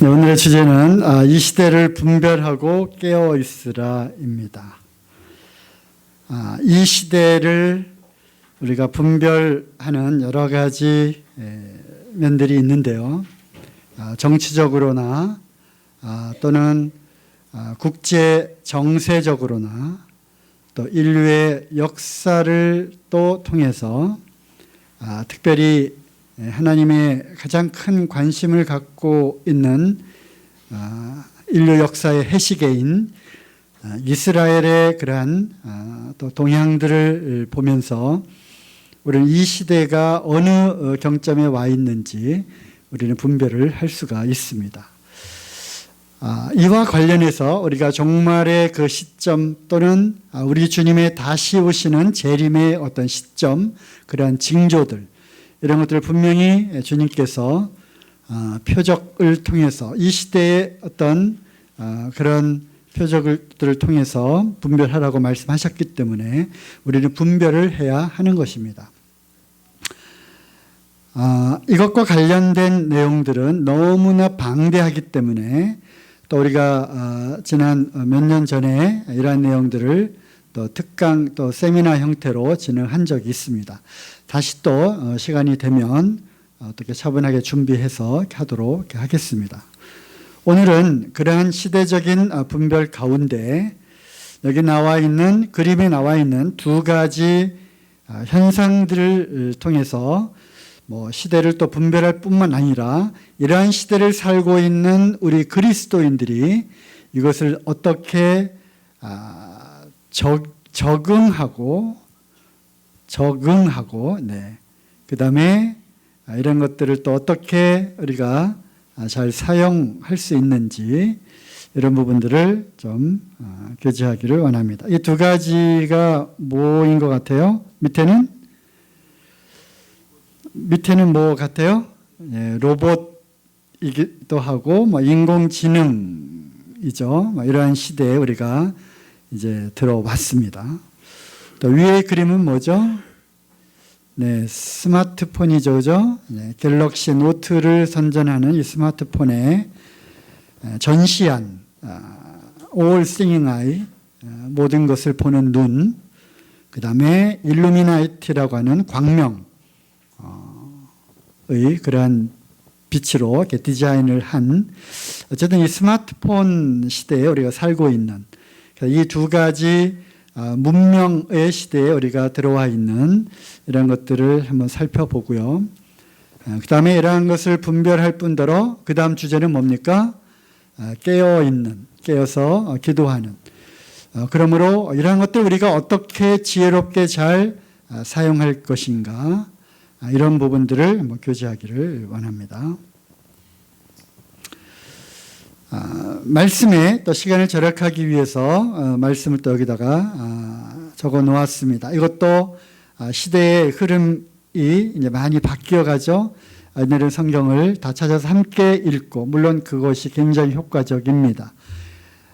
네, 오늘의 주제는 이 시대를 분별하고 깨어 있으라입니다. 이 시대를 우리가 분별하는 여러 가지 면들이 있는데요. 정치적으로나 또는 국제 정세적으로나 또 인류의 역사를 또 통해서 특별히 하나님의 가장 큰 관심을 갖고 있는 인류 역사의 해시계인 이스라엘의 그러한 또 동향들을 보면서 우리는 이 시대가 어느 경점에 와 있는지 우리는 분별을 할 수가 있습니다. 이와 관련해서 우리가 종말의 그 시점 또는 우리 주님의 다시 오시는 재림의 어떤 시점, 그러한 징조들, 이런 것들을 분명히 주님께서 표적을 통해서 이 시대의 어떤 그런 표적들을 통해서 분별하라고 말씀하셨기 때문에 우리는 분별을 해야 하는 것입니다. 이것과 관련된 내용들은 너무나 방대하기 때문에 또 우리가 지난 몇 년 전에 이러한 내용들을 또 특강 또 세미나 형태로 진행한 적이 있습니다. 다시 또 시간이 되면 어떻게 차분하게 준비해서 하도록 하겠습니다. 오늘은 그러한 시대적인 분별 가운데 여기 나와 있는 그림에 나와 있는 두 가지 현상들을 통해서 시대를 또 분별할 뿐만 아니라 이러한 시대를 살고 있는 우리 그리스도인들이 이것을 어떻게 적응하고 그 다음에 이런 것들을 또 어떻게 우리가 잘 사용할 수 있는지 이런 부분들을 좀 교제하기를 원합니다. 이 두 가지가 뭐인 것 같아요? 밑에는 뭐 같아요? 로봇이기도 하고 인공지능이죠. 이러한 시대에 우리가 이제 들어왔습니다. 또 위의 그림은 뭐죠? 스마트폰이죠, 그죠? 갤럭시 노트를 선전하는 이 스마트폰에 전시한 All Seeing Eye, 모든 것을 보는 눈, 그 다음에 일루미나티라고 하는 광명의 그러한 빛으로 이렇게 디자인을 한, 어쨌든 이 스마트폰 시대에 우리가 살고 있는 이 두 가지 문명의 시대에 우리가 들어와 있는 이런 것들을 한번 살펴보고요. 그 다음에 이러한 것을 분별할 뿐더러 그 다음 주제는 뭡니까? 깨어서 기도하는. 그러므로 이러한 것들 우리가 어떻게 지혜롭게 잘 사용할 것인가, 이런 부분들을 한번 교제하기를 원합니다. 말씀에 또 시간을 절약하기 위해서 말씀을 또 여기다가 적어 놓았습니다. 이것도 시대의 흐름이 이제 많이 바뀌어 가죠. 오늘은 성경을 다 찾아서 함께 읽고, 물론 그것이 굉장히 효과적입니다.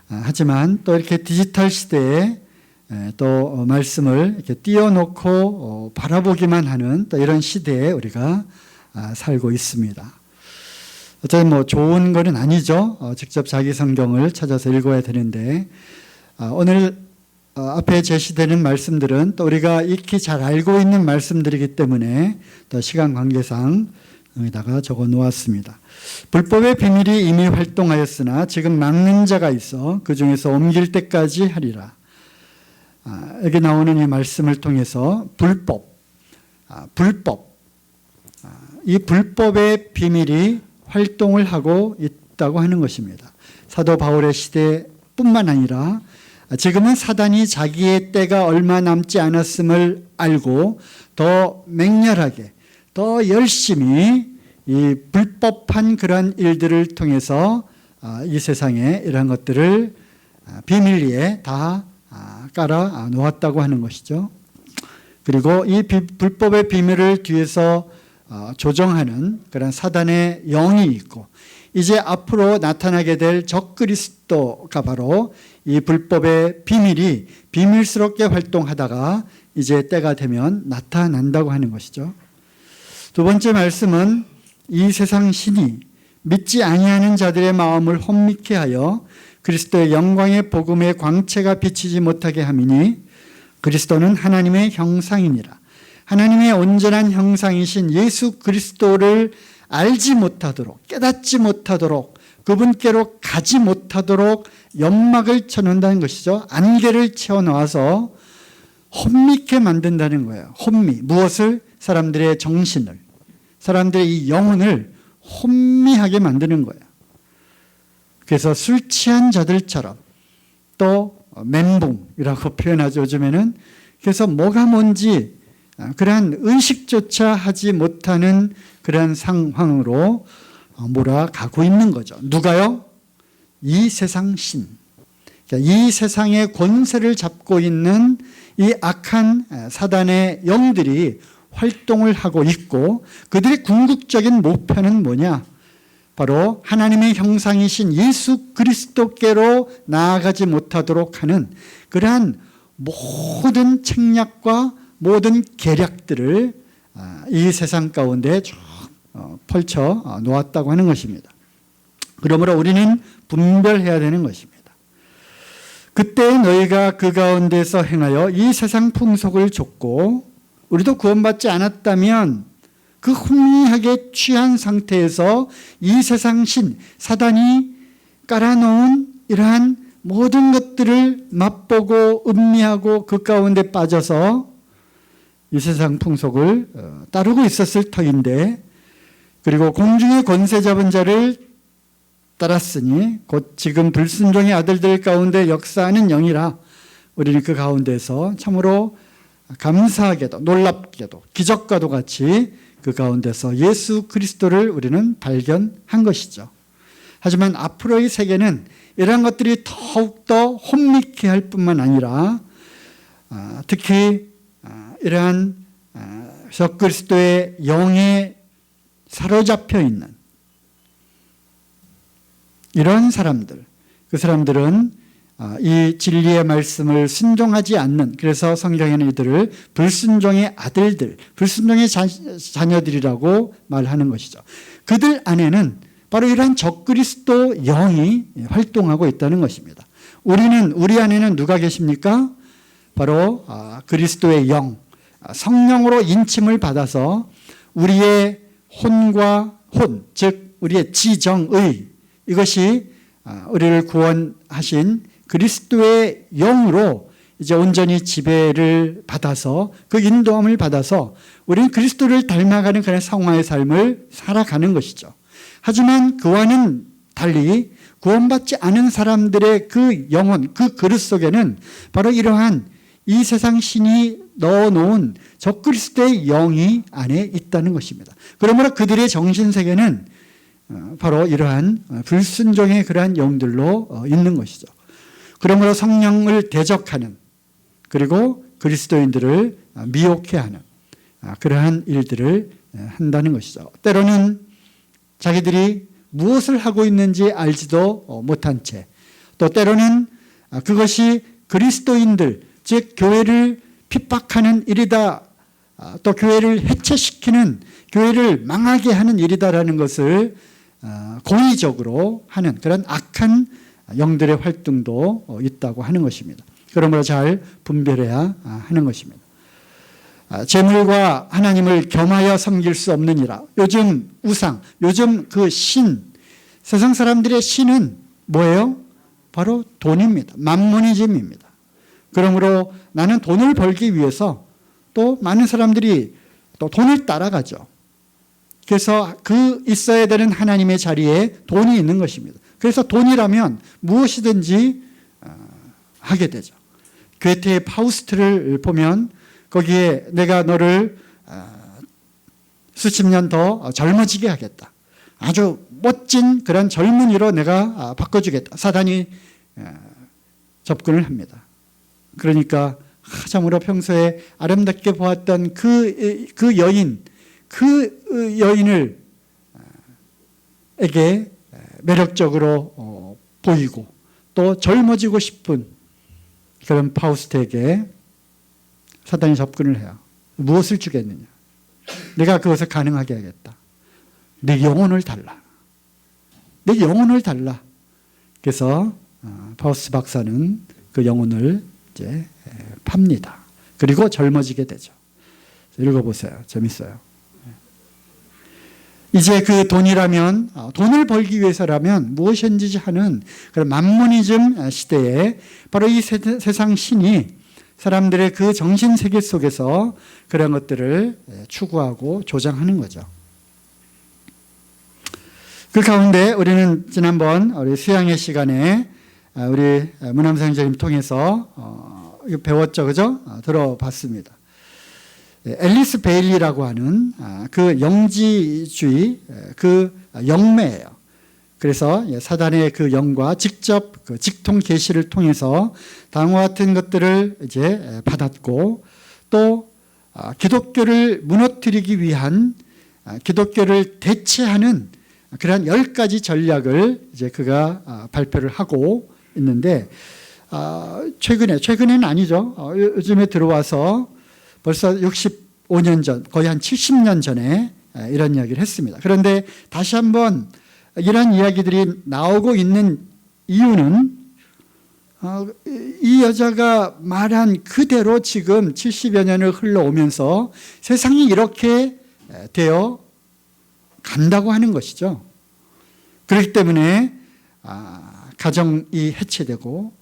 하지만 또 이렇게 디지털 시대에 또 말씀을 이렇게 띄워놓고 바라보기만 하는 또 이런 시대에 우리가 살고 있습니다. 어차피 좋은 거는 아니죠. 직접 자기 성경을 찾아서 읽어야 되는데, 오늘 앞에 제시되는 말씀들은 또 우리가 익히 잘 알고 있는 말씀들이기 때문에 또 시간 관계상 여기다가 적어 놓았습니다. 불법의 비밀이 이미 활동하였으나 지금 막는 자가 있어 그 중에서 옮길 때까지 하리라. 여기 나오는 이 말씀을 통해서 이 불법의 비밀이 활동을 하고 있다고 하는 것입니다. 사도 바울의 시대뿐만 아니라 지금은 사단이 자기의 때가 얼마 남지 않았음을 알고 더 맹렬하게, 더 열심히 이 불법한 그러한 일들을 통해서 이 세상에 이러한 것들을 비밀리에 다 깔아 놓았다고 하는 것이죠. 그리고 이 불법의 비밀을 뒤에서 조정하는 그런 사단의 영이 있고, 이제 앞으로 나타나게 될 적그리스도가 바로 이 불법의 비밀이 비밀스럽게 활동하다가 이제 때가 되면 나타난다고 하는 것이죠. 두 번째 말씀은 이 세상 신이 믿지 아니하는 자들의 마음을 혼미케 하여 그리스도의 영광의 복음의 광채가 비치지 못하게 함이니 그리스도는 하나님의 형상이니라. 하나님의 온전한 형상이신 예수 그리스도를 알지 못하도록, 깨닫지 못하도록, 그분께로 가지 못하도록 연막을 쳐놓는다는 것이죠. 안개를 채워놓아서 혼미케 만든다는 거예요. 혼미. 무엇을? 사람들의 정신을, 사람들의 이 영혼을 혼미하게 만드는 거예요. 그래서 술 취한 자들처럼, 또 멘붕이라고 표현하죠, 요즘에는. 그래서 뭐가 뭔지 그러한 의식조차 하지 못하는 그러한 상황으로 몰아가고 있는 거죠. 누가요? 이 세상 신. 이 세상의 권세를 잡고 있는 이 악한 사단의 영들이 활동을 하고 있고, 그들의 궁극적인 목표는 뭐냐? 바로 하나님의 형상이신 예수 그리스도께로 나아가지 못하도록 하는 그러한 모든 책략과 모든 계략들을 이 세상 가운데 쭉 펼쳐 놓았다고 하는 것입니다. 그러므로 우리는 분별해야 되는 것입니다. 그때 너희가 그 가운데서 행하여 이 세상 풍속을 좇고, 우리도 구원받지 않았다면 그 혼미하게 취한 상태에서 이 세상 신, 사단이 깔아놓은 이러한 모든 것들을 맛보고 음미하고 그 가운데 빠져서 이 세상 풍속을 따르고 있었을 터인데, 그리고 공중의 권세 잡은 자를 따랐으니 곧 지금 불순종의 아들들 가운데 역사하는 영이라. 우리는 그 가운데서 참으로 감사하게도 놀랍게도 기적과도 같이 그 가운데서 예수 그리스도를 우리는 발견한 것이죠. 하지만 앞으로의 세계는 이러한 것들이 더욱더 혼미케 할 뿐만 아니라 특히 이러한 적그리스도의 영에 사로잡혀 있는 이런 사람들, 그 사람들은 이 진리의 말씀을 순종하지 않는, 그래서 성경에는 이들을 불순종의 아들들, 불순종의 자녀들이라고 말하는 것이죠. 그들 안에는 바로 이러한 적그리스도 영이 활동하고 있다는 것입니다. 우리 안에는 누가 계십니까? 바로 그리스도의 영, 성령으로 인침을 받아서 우리의 혼과 혼, 즉 우리의 지정의, 이것이 우리를 구원하신 그리스도의 영으로 이제 온전히 지배를 받아서 그 인도함을 받아서 우리는 그리스도를 닮아가는 그런 성화의 삶을 살아가는 것이죠. 하지만 그와는 달리 구원받지 않은 사람들의 그 영혼, 그 그릇 속에는 바로 이러한 이 세상 신이 넣어놓은 적그리스도의 영이 안에 있다는 것입니다. 그러므로 그들의 정신세계는 바로 이러한 불순종의 그러한 영들로 있는 것이죠. 그러므로 성령을 대적하는, 그리고 그리스도인들을 미혹해 하는 그러한 일들을 한다는 것이죠. 때로는 자기들이 무엇을 하고 있는지 알지도 못한 채, 또 때로는 그것이 그리스도인들, 즉 교회를 핍박하는 일이다, 또 교회를 해체시키는, 교회를 망하게 하는 일이다라는 것을 고의적으로 하는 그런 악한 영들의 활동도 있다고 하는 것입니다. 그러므로 잘 분별해야 하는 것입니다. 재물과 하나님을 겸하여 섬길 수 없느니라. 요즘 우상, 요즘 그 신, 세상 사람들의 신은 뭐예요? 바로 돈입니다. 맘모니즘입니다. 그러므로 나는 돈을 벌기 위해서 또 많은 사람들이 또 돈을 따라가죠. 그래서 그 있어야 되는 하나님의 자리에 돈이 있는 것입니다. 그래서 돈이라면 무엇이든지 하게 되죠. 괴테의 파우스트를 보면 거기에 내가 너를 수십 년 더 젊어지게 하겠다. 아주 멋진 그런 젊은이로 내가 바꿔주겠다. 사단이 접근을 합니다. 그러니까 참으로 평소에 아름답게 보았던 그 여인, 그 여인을 에게 매력적으로 보이고 또 젊어지고 싶은 그런 파우스트에게 사단이 접근을 해요. 무엇을 주겠느냐? 내가 그것을 가능하게 하겠다. 내 영혼을 달라. 내 영혼을 달라. 그래서 파우스트 박사는 그 영혼을 이제 팝니다. 그리고 젊어지게 되죠. 읽어보세요. 재밌어요. 이제 그 돈이라면, 돈을 벌기 위해서라면 무엇인지 하는 그런 만모니즘 시대에 바로 이 세상 신이 사람들의 그 정신세계 속에서 그런 것들을 추구하고 조장하는 거죠. 그 가운데 우리는 지난번 우리 수양의 시간에 우리 문암상자님 통해서 배웠죠, 그죠? 들어봤습니다. 앨리스 베일리라고 하는 그 영지주의, 그 영매예요. 그래서 사단의 그 영과 직접 그 직통 계시를 통해서 다음과 같은 것들을 이제 받았고, 또 기독교를 무너뜨리기 위한, 기독교를 대체하는 그러한 10가지 전략을 이제 그가 발표를 하고 있는데, 최근에는 아니죠. 요즘에 들어와서 벌써 65년 전, 거의 한 70년 전에 이런 이야기를 했습니다. 그런데 다시 한번 이런 이야기들이 나오고 있는 이유는 이 여자가 말한 그대로 지금 70여 년을 흘러오면서 세상이 이렇게 되어 간다고 하는 것이죠. 그렇기 때문에 가정이 해체되고,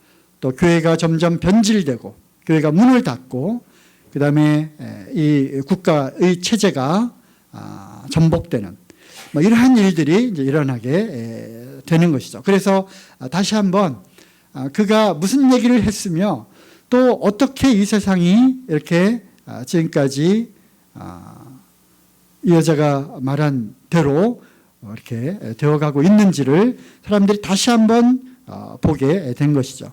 또 교회가 점점 변질되고, 교회가 문을 닫고, 그 다음에 이 국가의 체제가 전복되는 뭐 이러한 일들이 이제 일어나게 되는 것이죠. 그래서 다시 한번 그가 무슨 얘기를 했으며, 또 어떻게 이 세상이 이렇게 지금까지 이 여자가 말한 대로 이렇게 되어가고 있는지를 사람들이 다시 한번 보게 된 것이죠.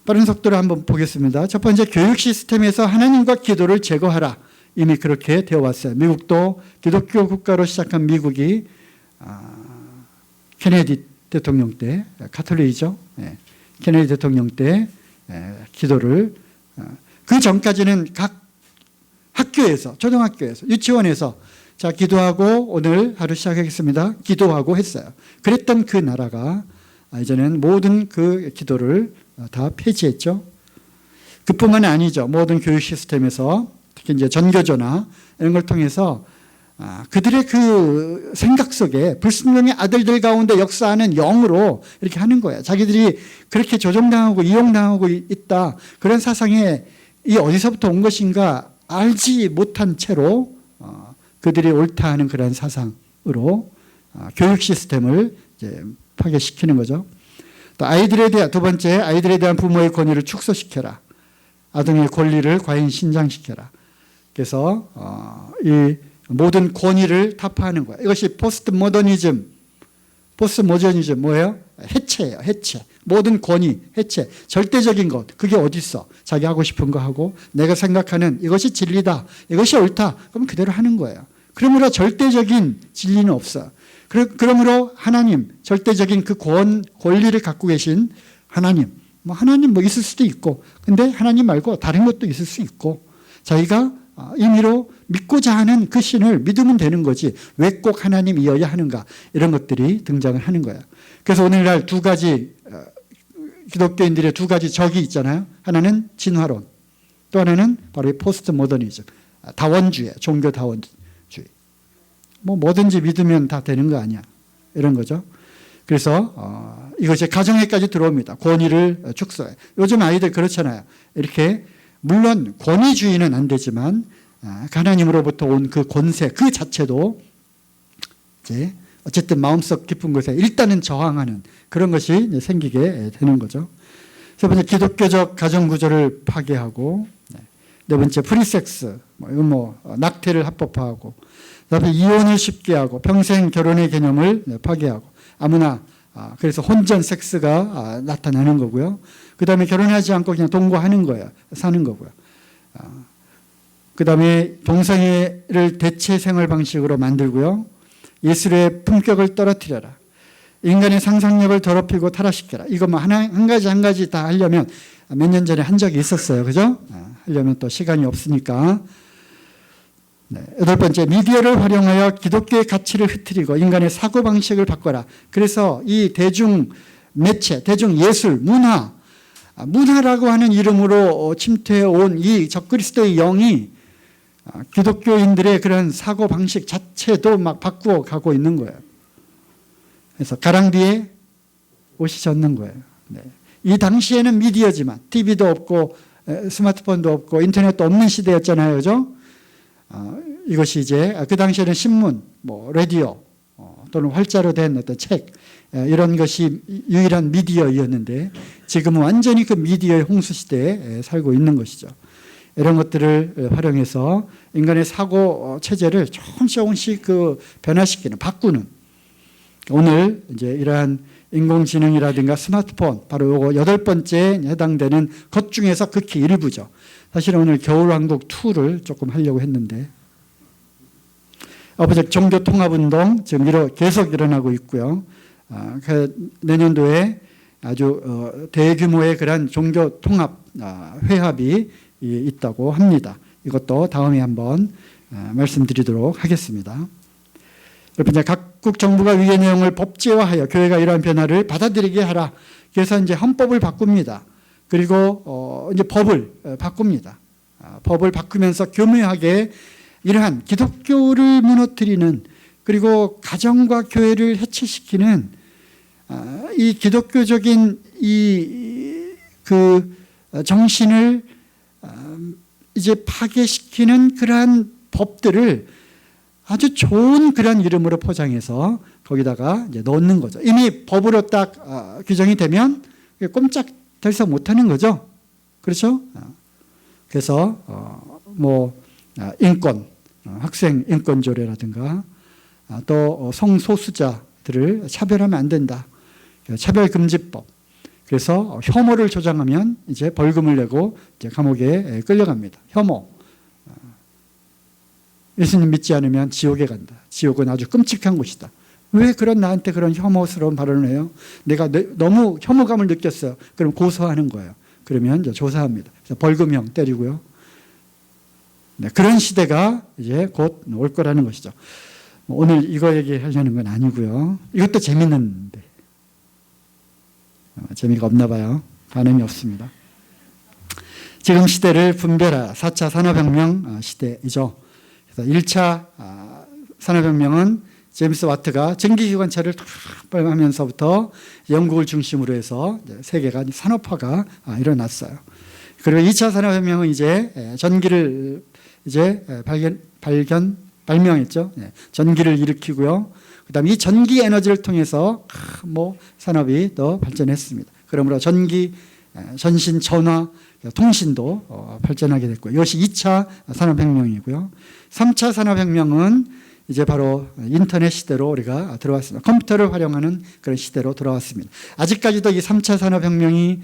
빠른 속도로 한번 보겠습니다. 첫 번째, 교육 시스템에서 하나님과 기도를 제거하라. 이미 그렇게 되어 왔어요. 미국도 기독교 국가로 시작한 미국이 케네디 대통령 때, 카톨릭이죠. 케네디 대통령 때 기도를, 그 전까지는 각 학교에서, 초등학교에서, 유치원에서 자, 기도하고 오늘 하루 시작하겠습니다. 기도하고 했어요. 그랬던 그 나라가 이제는 모든 그 기도를 다 폐지했죠. 그뿐만 아니죠. 모든 교육 시스템에서 특히 이제 전교조나 이런 걸 통해서 그들의 그 생각 속에 불순종의 아들들 가운데 역사하는 영으로 이렇게 하는 거예요. 자기들이 그렇게 조종당하고 이용당하고 있다. 그런 사상에 이 어디서부터 온 것인가 알지 못한 채로 그들이 옳다 하는 그런 사상으로 교육 시스템을 이제 파괴시키는 거죠. 또 아이들에 대한, 두 번째, 아이들에 대한 부모의 권위를 축소시켜라. 아동의 권리를 과연 신장시켜라. 그래서 이 모든 권위를 타파하는 거예요. 이것이 포스트 모더니즘 뭐예요? 해체예요. 해체. 모든 권위, 해체. 절대적인 것, 그게 어디 있어? 자기 하고 싶은 거 하고, 내가 생각하는 이것이 진리다, 이것이 옳다, 그럼 그대로 하는 거예요. 그러므로 절대적인 진리는 없어. 그러므로 하나님, 절대적인 그 권리를 갖고 계신 하나님, 하나님 있을 수도 있고, 근데 하나님 말고 다른 것도 있을 수 있고, 자기가 임의로 믿고자 하는 그 신을 믿으면 되는 거지, 왜 꼭 하나님이어야 하는가, 이런 것들이 등장을 하는 거예요. 그래서 오늘날 두 가지, 기독교인들의 두 가지 적이 있잖아요. 하나는 진화론, 또 하나는 바로 이 포스트 모더니즘, 다원주의, 종교 다원주의. 뭐든지 믿으면 다 되는 거 아니야, 이런 거죠. 그래서 이것이 가정에까지 들어옵니다. 권위를 축소해. 요즘 아이들 그렇잖아요. 이렇게 물론 권위주의는 안 되지만 하나님으로부터 온 그 권세 그 자체도 이제 어쨌든 마음속 깊은 곳에 일단은 저항하는 그런 것이 생기게 되는 거죠. 세 번째, 기독교적 가정 구조를 파괴하고, 네 번째, 프리섹스, 낙태를 합법화하고, 그다음에 이혼을 쉽게 하고, 평생 결혼의 개념을 파괴하고, 아무나 그래서 혼전 섹스가 나타나는 거고요. 그다음에 결혼하지 않고 그냥 동거하는 거예요. 사는 거고요. 그다음에 동성애를 대체 생활 방식으로 만들고요. 예술의 품격을 떨어뜨려라. 인간의 상상력을 더럽히고 타락시켜라. 이거 한 가지 다 하려면 몇 년 전에 한 적이 있었어요. 그죠? 하려면 또 시간이 없으니까. 네, 8번째, 미디어를 활용하여 기독교의 가치를 흐트리고 인간의 사고방식을 바꿔라. 그래서 이 대중 매체, 대중 예술, 문화라고 하는 이름으로 침투해 온 이 적그리스도의 영이 기독교인들의 그런 사고방식 자체도 막 바꾸어 가고 있는 거예요. 그래서 가랑비에 옷이 젖는 거예요. 네. 이 당시에는 미디어지만 TV도 없고 스마트폰도 없고 인터넷도 없는 시대였잖아요. 그죠? 이것이 이제 그 당시에는 신문, 라디오 또는 활자로 된 어떤 책 이런 것이 유일한 미디어였는데 지금은 완전히 그 미디어의 홍수 시대에 살고 있는 것이죠. 이런 것들을 활용해서 인간의 사고 체제를 조금씩 변화시키는, 바꾸는 오늘 이제 이러한 인공지능이라든가 스마트폰 바로 요거 8번째에 해당되는 것 중에서 극히 일부죠. 사실 오늘 겨울왕국 2를 조금 하려고 했는데 종교통합운동 지금 계속 일어나고 있고요. 내년도에 아주 대규모의 그런 종교통합 회합이 있다고 합니다. 이것도 다음에 한번 말씀드리도록 하겠습니다. 여러분, 각국 정부가 위의 내용을 법제화하여 교회가 이러한 변화를 받아들이게 하라. 그래서 이제 헌법을 바꿉니다. 그리고 이제 법을 바꿉니다. 법을 바꾸면서 교묘하게 이러한 기독교를 무너뜨리는 그리고 가정과 교회를 해체시키는 이 기독교적인 그 정신을 이제 파괴시키는 그러한 법들을 아주 좋은 그런 이름으로 포장해서 거기다가 이제 넣는 거죠. 이미 법으로 딱 규정이 되면 꼼짝 덜썩 못하는 거죠. 그렇죠? 그래서 인권, 학생 인권조례라든가 또 성소수자들을 차별하면 안 된다. 차별금지법. 그래서 혐오를 조장하면 이제 벌금을 내고 이제 감옥에 끌려갑니다. 혐오. 예수님 믿지 않으면 지옥에 간다. 지옥은 아주 끔찍한 곳이다. 왜 나한테 그런 혐오스러운 발언을 해요? 내가 너무 혐오감을 느꼈어요. 그럼 고소하는 거예요. 그러면 이제 조사합니다. 그래서 벌금형 때리고요. 네, 그런 시대가 이제 곧 올 거라는 것이죠. 오늘 이거 얘기하려는 건 아니고요. 이것도 재밌는데 재미가 없나 봐요. 반응이 없습니다. 지금 시대를 분별하라. 4차 산업혁명 시대이죠. 그래서 1차 산업혁명은 제임스 와트가 전기기관차를 하면서부터 영국을 중심으로 해서 세계가 산업화가 일어났어요. 그리고 2차 산업혁명은 이제 전기를 이제 발명했죠. 전기를 일으키고요. 그다음에 이 전기 에너지를 통해서 산업이 더 발전했습니다. 그러므로 전기, 전신, 전화, 통신도 발전하게 됐고요. 이것이 2차 산업혁명이고요. 3차 산업혁명은 이제 바로 인터넷 시대로 우리가 들어왔습니다. 컴퓨터를 활용하는 그런 시대로 들어왔습니다. 아직까지도 이 3차 산업혁명이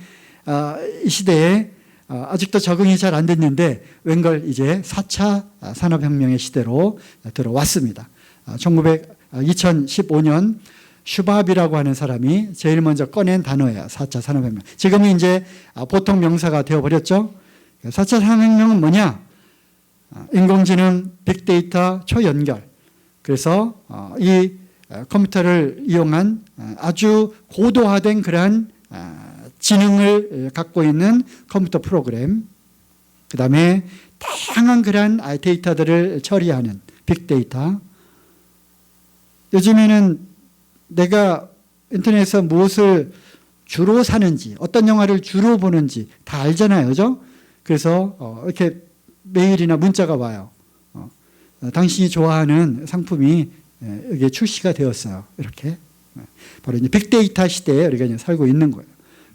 이 시대에 아직도 적응이 잘 안 됐는데 웬걸 이제 4차 산업혁명의 시대로 들어왔습니다. 2015년 슈밥이라고 하는 사람이 제일 먼저 꺼낸 단어예요. 4차 산업혁명. 지금은 이제 보통 명사가 되어버렸죠. 4차 산업혁명은 뭐냐? 인공지능, 빅데이터, 초연결. 그래서 이 컴퓨터를 이용한 아주 고도화된 그러한 지능을 갖고 있는 컴퓨터 프로그램, 그 다음에 다양한 그러한 데이터들을 처리하는 빅데이터. 요즘에는 내가 인터넷에서 무엇을 주로 사는지, 어떤 영화를 주로 보는지 다 알잖아요. 그죠? 그래서 이렇게 메일이나 문자가 와요. 당신이 좋아하는 상품이 여기에 출시가 되었어요. 이렇게. 바로 이제 빅데이터 시대에 우리가 이제 살고 있는 거예요.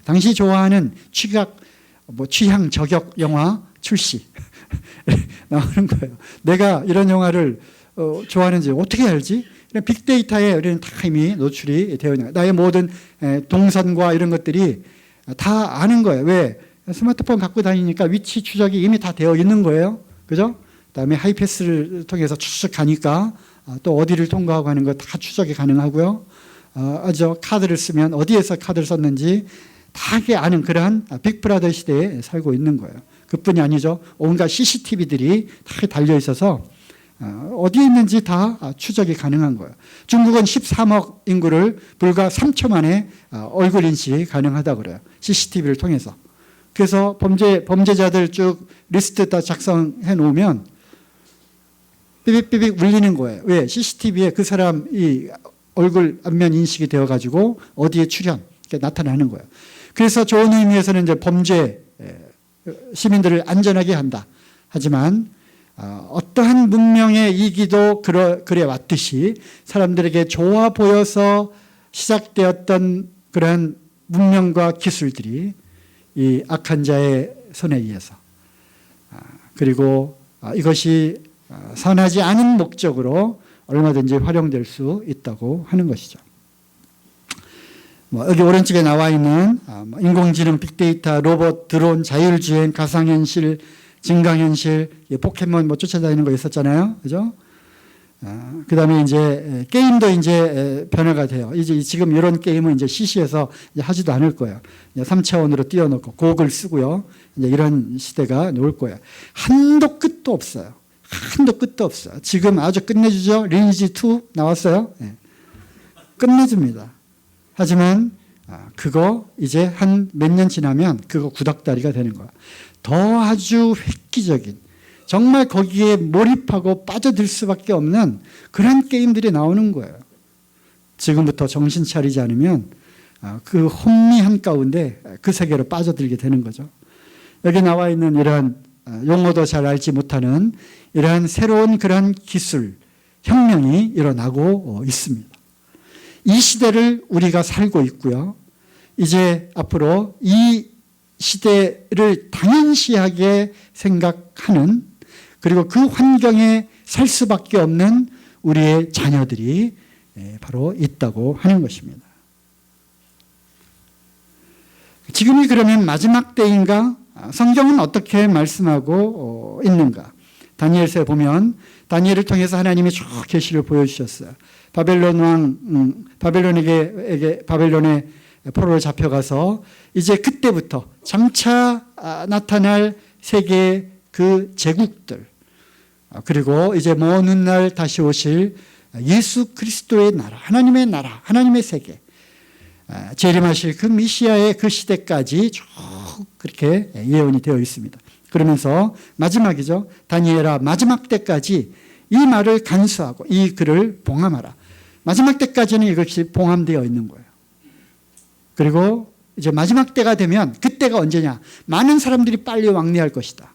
당신이 좋아하는 취향 저격 영화 출시. 나오는 거예요. 내가 이런 영화를 좋아하는지 어떻게 알지? 빅데이터에 우리는 다 이미 노출이 되어 있는 거예요. 나의 모든 동선과 이런 것들이 다 아는 거예요. 왜? 스마트폰 갖고 다니니까 위치 추적이 이미 다 되어 있는 거예요. 그죠? 그다음에 하이패스를 통해서 추적 가니까 또 어디를 통과하고 하는 거 다 추적이 가능하고요. 아주 카드를 쓰면 어디에서 카드를 썼는지 다 아는 그러한 빅브라더 시대에 살고 있는 거예요. 그뿐이 아니죠. 온갖 CCTV들이 다 달려 있어서 어디에 있는지 다 추적이 가능한 거예요. 중국은 13억 인구를 불과 3초 만에 얼굴 인식이 가능하다고 그래요. CCTV를 통해서. 그래서 범죄자들 쭉 리스트 다 작성해 놓으면 삐빅삐빅 울리는 거예요. 왜? CCTV에 그 사람이 얼굴 안면 인식이 되어가지고 어디에 출현, 나타나는 거예요. 그래서 좋은 의미에서는 이제 범죄, 시민들을 안전하게 한다. 하지만 어떠한 문명의 이기도 그래 왔듯이 사람들에게 좋아 보여서 시작되었던 그러한 문명과 기술들이 이 악한 자의 손에 의해서 그리고 이것이 선하지 않은 목적으로 얼마든지 활용될 수 있다고 하는 것이죠. 여기 오른쪽에 나와 있는 인공지능, 빅데이터, 로봇, 드론, 자율주행, 가상현실, 증강현실, 포켓몬 쫓아다니는 거 있었잖아요. 그죠? 그 다음에 이제 게임도 이제 변화가 돼요. 이제 지금 이런 게임은 이제 CC에서 이제 하지도 않을 거예요. 3차원으로 띄워놓고 고글 쓰고요. 이제 이런 시대가 올 거예요. 한도 끝도 없어요. 한도 끝도 없어요. 지금 아주 끝내주죠. 리니지 2 나왔어요. 네. 끝내줍니다. 하지만 그거 이제 한 몇 년 지나면 그거 구닥다리가 되는 거야. 더 아주 획기적인 정말 거기에 몰입하고 빠져들 수밖에 없는 그런 게임들이 나오는 거예요. 지금부터 정신 차리지 않으면 그 혼미 한가운데 그 세계로 빠져들게 되는 거죠. 여기 나와 있는 이러한 용어도 잘 알지 못하는 이러한 새로운 그런 기술, 혁명이 일어나고 있습니다. 이 시대를 우리가 살고 있고요. 이제 앞으로 이 시대를 당연시하게 생각하는 그리고 그 환경에 살 수밖에 없는 우리의 자녀들이 바로 있다고 하는 것입니다. 지금이 그러면 마지막 때인가? 성경은 어떻게 말씀하고 있는가? 다니엘서에 보면 다니엘을 통해서 하나님이 쭉 계시를 보여주셨어요. 바벨론 왕, 바벨론의 포로로 잡혀가서 이제 그때부터 장차 나타날 세계의 그 제국들 그리고 이제 먼 훗날 다시 오실 예수 그리스도의 나라, 하나님의 세계 재림하실 그 미시아의 그 시대까지 쭉 그렇게 예언이 되어 있습니다. 그러면서 마지막이죠. 다니엘아 마지막 때까지 이 말을 간수하고 이 글을 봉함하라. 마지막 때까지는 이것이 봉함되어 있는 거예요. 그리고 이제 마지막 때가 되면 그때가 언제냐? 많은 사람들이 빨리 왕래할 것이다.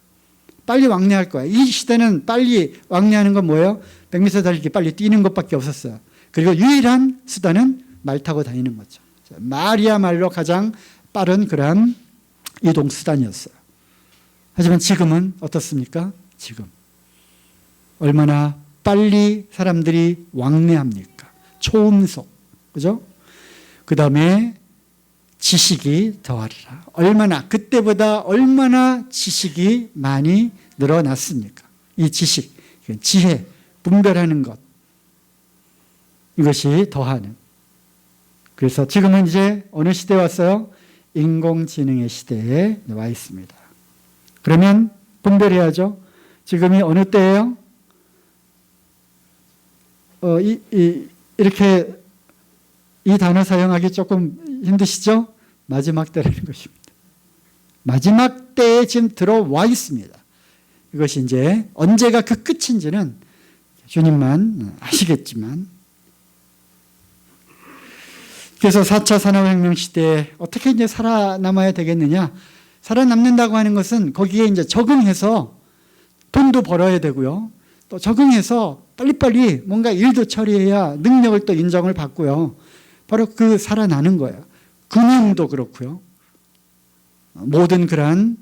빨리 왕래할 거야. 이 시대는 빨리 왕래하는 건 뭐예요? 100m 달리기 빨리 뛰는 것밖에 없었어요. 그리고 유일한 수단은 말 타고 다니는 거죠. 말이야말로 가장 빠른 그러한 이동 수단이었어요. 하지만 지금은 어떻습니까? 지금 얼마나 빨리 사람들이 왕래합니까? 초음속, 그죠? 그 다음에 지식이 더하리라. 그때보다 얼마나 지식이 많이 늘어났습니까? 이 지식, 지혜, 분별하는 것, 이것이 더하는. 그래서 지금은 이제 어느 시대에 왔어요? 인공지능의 시대에 와 있습니다. 그러면 분별해야죠. 지금이 어느 때예요? 이렇게 이 단어 사용하기 조금 힘드시죠? 마지막 때라는 것입니다. 마지막 때에 지금 들어와 있습니다. 이것이 이제 언제가 그 끝인지는 주님만 아시겠지만 그래서 4차 산업혁명 시대에 어떻게 이제 살아남아야 되겠느냐? 살아남는다고 하는 것은 거기에 이제 적응해서 돈도 벌어야 되고요. 또 적응해서 빨리빨리 뭔가 일도 처리해야 능력을 또 인정을 받고요. 바로 그 살아나는 거예요. 금융도 그렇고요. 모든 그러한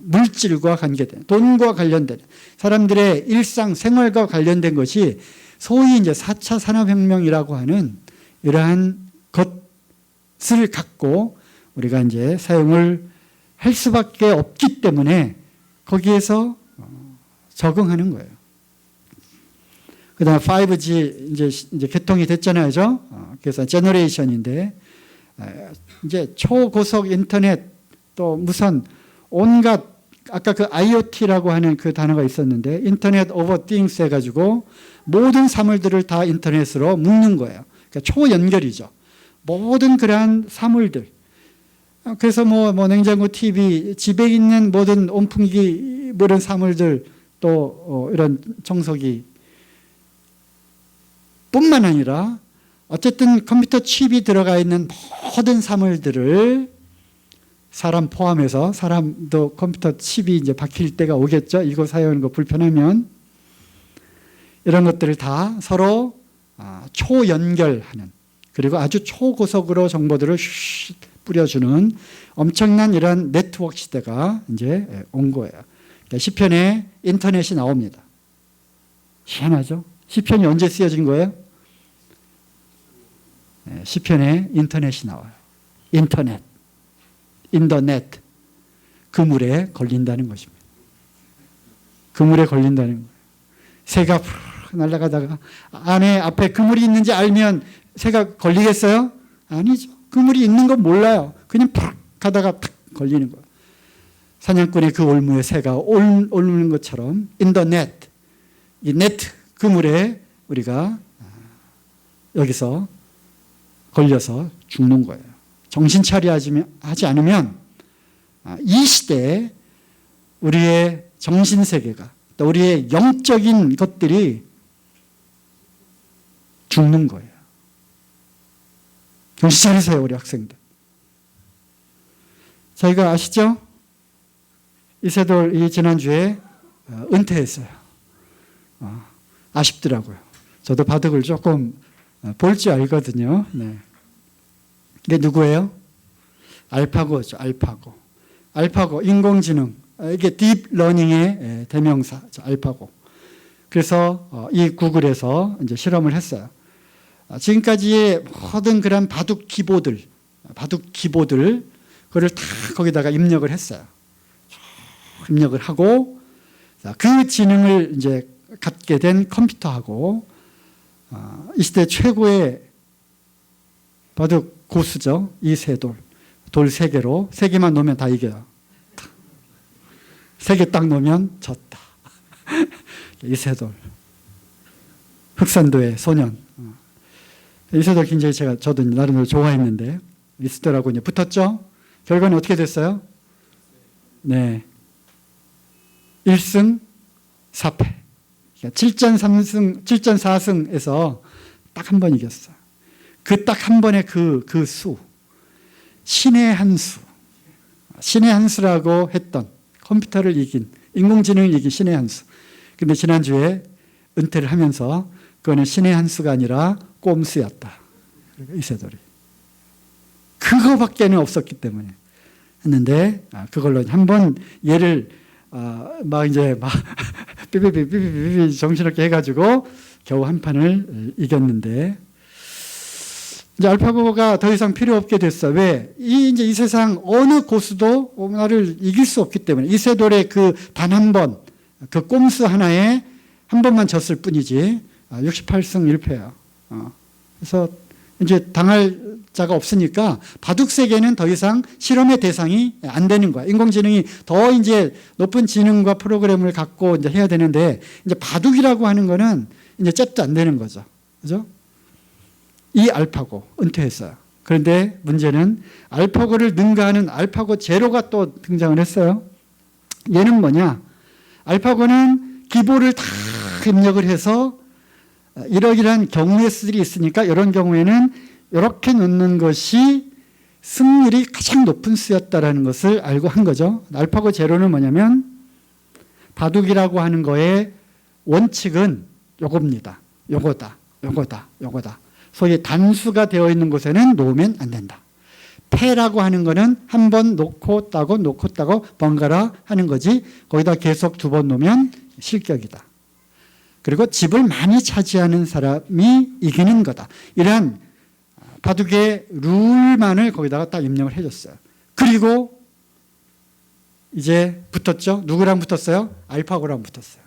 물질과 관계된, 돈과 관련된 사람들의 일상 생활과 관련된 것이 소위 이제 4차 산업혁명이라고 하는 이러한 것을 갖고 우리가 이제 사용을 할 수밖에 없기 때문에 거기에서 적응하는 거예요. 그 다음에 5G 이제 개통이 됐잖아요. 그죠? 그래서 제너레이션인데, 이제 초고속 인터넷 또 무선 온갖 아까 그 IoT라고 하는 그 단어가 있었는데 인터넷 오브 띵스 해가지고 모든 사물들을 다 인터넷으로 묶는 거예요. 그러니까 초연결이죠. 모든 그러한 사물들. 그래서 뭐 냉장고, TV, 집에 있는 모든 온풍기, 이런 사물들 또 이런 청소기 뿐만 아니라 어쨌든 컴퓨터 칩이 들어가 있는 모든 사물들을 사람 포함해서 사람도 컴퓨터 칩이 이제 박힐 때가 오겠죠. 이거 사용하는 거 불편하면 이런 것들을 다 서로 초연결하는 그리고 아주 초고속으로 정보들을 뿌려주는 엄청난 이런 네트워크 시대가 이제 온 거예요. 그러니까 시편에 인터넷이 나옵니다. 희한하죠? 시편이 언제 쓰여진 거예요? 시편에 인터넷이 나와요. 인터넷, 인터넷, 그물에 걸린다는 것입니다. 그물에 걸린다는 거예요. 새가 날아가다가 앞에 그물이 있는지 알면 새가 걸리겠어요? 아니죠. 그물이 있는 건 몰라요. 그냥 팍 가다가 탁 걸리는 거예요. 사냥꾼의 그 올무에 새가 오르는 것처럼 인터넷, 이 네트, 그물에 우리가 여기서 걸려서 죽는 거예요. 정신 차려하지 않으면 이 시대에 우리의 정신세계가 또 우리의 영적인 것들이 죽는 거예요. 정신 차리세요, 우리 학생들. 저희가 아시죠? 이세돌이 지난주에 은퇴했어요. 아쉽더라고요. 저도 바둑을 조금 볼 줄 알거든요. 네. 이게 누구예요? 알파고죠. 알파고 인공지능. 이게 딥러닝의 대명사, 알파고. 그래서 이 구글에서 이제 실험을 했어요. 지금까지의 모든 그런 바둑 기보들, 그거를 다 거기다가 입력을 했어요. 입력을 하고, 그 지능을 이제 갖게 된 컴퓨터하고, 이 시대 최고의 바둑 고수죠. 이세돌. 돌 3개로, 3개만 놓으면 다 이겨요. 3개 딱 놓으면 졌다. 이세돌. 흑산도의 소년. 이세돌 굉장히 저도 나름대로 좋아했는데, 이세돌하고 이제 붙었죠? 결과는 어떻게 됐어요? 네. 1승 4패. 7전 3승, 7전 4승에서 딱 한 번 이겼어요. 그 딱 한 번의 그 수. 신의 한 수. 신의 한 수라고 했던 컴퓨터를 이긴, 인공지능을 이긴 신의 한 수. 근데 지난주에 은퇴를 하면서 그거는 신의 한 수가 아니라 꼼수였다. 이세돌이. 그거밖에는 없었기 때문에 했는데, 그걸로 한번 얘를 삐삐삐삐삐 정신없게 해가지고 겨우 한 판을 이겼는데, 이제 알파고가 더 이상 필요 없게 됐어. 왜? 이제 이 세상 어느 고수도 나를 이길 수 없기 때문에. 이세돌의 그 단 한 번, 그 꼼수 하나에 한 번만 졌을 뿐이지, 68승 1패야. 그래서 이제 당할 자가 없으니까 바둑 세계는 더 이상 실험의 대상이 안 되는 거야. 인공지능이 더 이제 높은 지능과 프로그램을 갖고 이제 해야 되는데, 이제 바둑이라고 하는 거는 이제 잽도 안 되는 거죠. 그죠? 이 알파고 은퇴했어요. 그런데 문제는 알파고를 능가하는 알파고 제로가 또 등장을 했어요. 얘는 뭐냐? 알파고는 기보를 다 입력을 해서 이러이러한 경우의 수들이 있으니까 이런 경우에는 이렇게 놓는 것이 승률이 가장 높은 수였다라는 것을 알고 한 거죠. 알파고 제로는 뭐냐면 바둑이라고 하는 거의 원칙은 요겁니다. 요거다. 소위 단수가 되어 있는 곳에는 놓으면 안 된다. 패라고 하는 거는 한 번 놓고 따고 번갈아 하는 거지, 거기다 계속 2번 놓으면 실격이다. 그리고 집을 많이 차지하는 사람이 이기는 거다. 이러한 바둑의 룰만을 거기다가 딱 입력을 해줬어요. 그리고 이제 붙었죠. 누구랑 붙었어요? 알파고랑 붙었어요.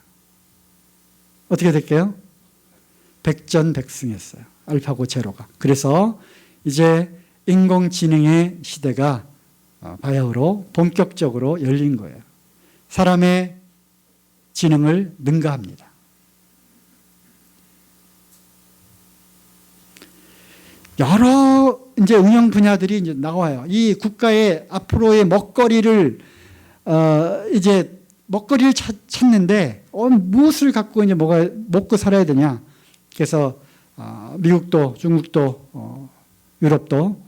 어떻게 될게요? 백전백승했어요. 알파고 제로가. 그래서 이제 인공지능의 시대가 바야흐로 본격적으로 열린 거예요. 사람의 지능을 능가합니다. 여러 이제 응용 분야들이 이제 나와요. 이 국가의 앞으로의 먹거리를 이제 먹거리를 찾는데 무엇을 갖고 이제 먹고 살아야 되냐. 그래서 미국도 중국도 유럽도